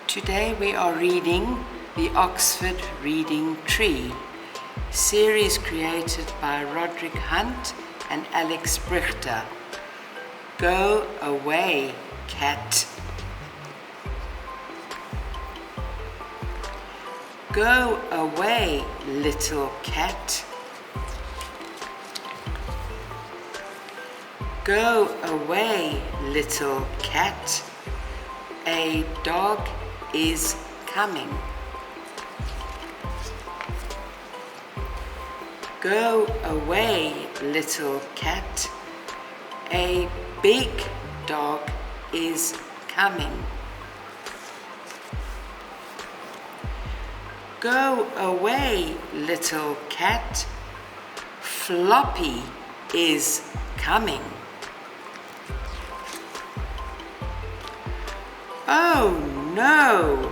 Today we are reading the Oxford Reading Tree, series created by Roderick and Alex Brychta. Go away, cat. Go away, little cat. Go away, little cat. A dog is coming. Go away, little cat. A big dog is coming. Go away, little cat. Floppy is coming. Oh no!